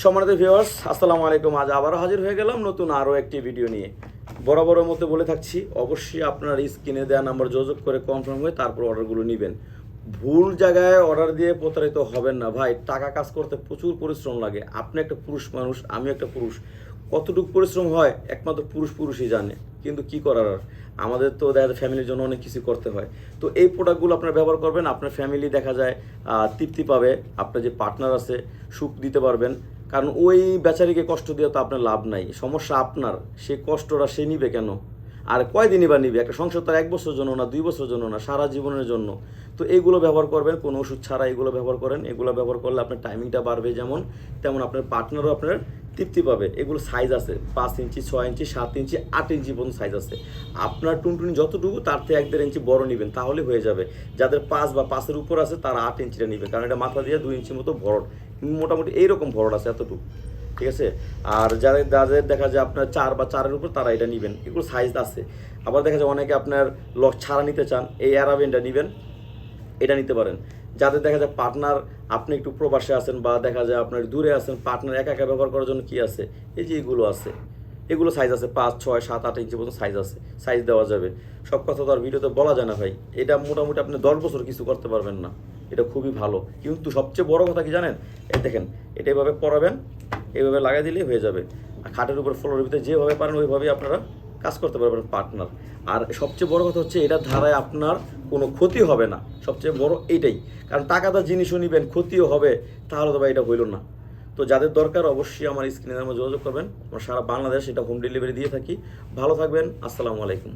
সম্মানিত ভিউয়ার্স, আসসালামু আলাইকুম। আজ আবারও হাজির হয়ে গেলাম নতুন আরও একটি ভিডিও নিয়ে। বরাবরের মতো বলে থাকছি, অবশ্যই আপনার স্ক্রিনে দেওয়া নাম্বার যোগাযোগ করে কনফার্ম হয়ে তারপর অর্ডারগুলো নেবেন। ভুল জায়গায় অর্ডার দিয়ে প্রতারিত হবেন না ভাই। টাকা কাজ করতে প্রচুর পরিশ্রম লাগে। আপনি একটা পুরুষ মানুষ, আমি একটা পুরুষ, কতটুকু পরিশ্রম হয় একমাত্র পুরুষই জানে। কিন্তু কি করার আর, আমাদের তো দেখা যায় ফ্যামিলির জন্য অনেক কিছু করতে হয়। তো এই প্রোডাক্টগুলো আপনারা ব্যবহার করবেন, আপনার ফ্যামিলি দেখা যায় তৃপ্তি পাবে, আপনার যে পার্টনার আছে সুখ দিতে পারবেন। কারণ ওই বেচারিকে কষ্ট দিয়ে তো আপনার লাভ নাই, সমস্যা আপনার। সে কষ্টটা সে নিবে কেন? আর কয়দিনই বা নিবে? একটা সংসার তার 1 বছরের জন্য না, 2 বছরের জন্য না, সারা জীবনের জন্য। তো এইগুলো ব্যবহার করবেন, কোনো ওষুধ ছাড়া এগুলো ব্যবহার করেন। এগুলো ব্যবহার করলে আপনার টাইমিংটা বাড়বে, যেমন তেমন আপনার পার্টনারও আপনার তৃপ্তি পাবে। এগুলো সাইজ আছে 5 ইঞ্চি, 6 ইঞ্চি, 7 ইঞ্চি, 8 ইঞ্চি পর্যন্ত সাইজ আছে। আপনার টুনটুনি যতটুকু তার থেকে 1-1.5 ইঞ্চি বড় নেবেন, তাহলে হয়ে যাবে। যাদের 5 বা 5-এর উপর আছে তারা 8 ইঞ্চিটা নেবে, কারণ এটা মাথা দিয়ে 2 ইঞ্চি মতো ভরট, মোটামুটি এইরকম ভরট আছে, এতটুকু। ঠিক আছে। আর যাদের যাদের দেখা যায় আপনার 4 বা 4-এর উপর, তারা এটা নেবেন। এগুলো সাইজ আছে। আবার দেখা যায় অনেকে আপনার লক ছাড়া নিতে চান, এই অ্যারাবিনটা নেবেন, এটা নিতে পারেন। যাদের দেখা যায় পার্টনার, আপনি একটু প্রবাসে আছেন বা দেখা যায় আপনার দূরে আছেন, পার্টনার একা একা ব্যবহার করার জন্য কি আছে, এই যে এগুলো আছে। এগুলো সাইজ আছে 5, 6, 7, 8 ইঞ্চি পর্যন্ত সাইজ আছে, সাইজ দেওয়া যাবে। সব কথা তো আর ভিডিওতে বলা যায় না ভাই। এটা মোটামুটি আপনি 10 বছর কিছু করতে পারবেন না। এটা খুবই ভালো। কিন্তু সবচেয়ে বড় কথা কি জানেন? এই দেখেন, এটা এভাবে পরাবেন, এইভাবে লাগাই দিলেই হয়ে যাবে। আর খাটের উপর, ফ্লোরের ভিতরে যেভাবে পারেন ওইভাবেই আপনারা কাজ করতে পারবেন পার্টনার। আর সবচেয়ে বড় কথা হচ্ছে, এটার ধারায় আপনার কোনো ক্ষতি হবে না। সবচেয়ে বড় এইটাই। কারণ টাকাটা জিনিসও নিবেন, ক্ষতিও হবে, তাহলে তো ভাই এটা হইল না। তো যাদের দরকার অবশ্যই আমার স্ক্রিনে নাম্বার যোগাযোগ করবেন। আমরা সারা বাংলাদেশ এটা হোম ডেলিভারি দিয়ে থাকি। ভালো থাকবেন। আসসালামু আলাইকুম।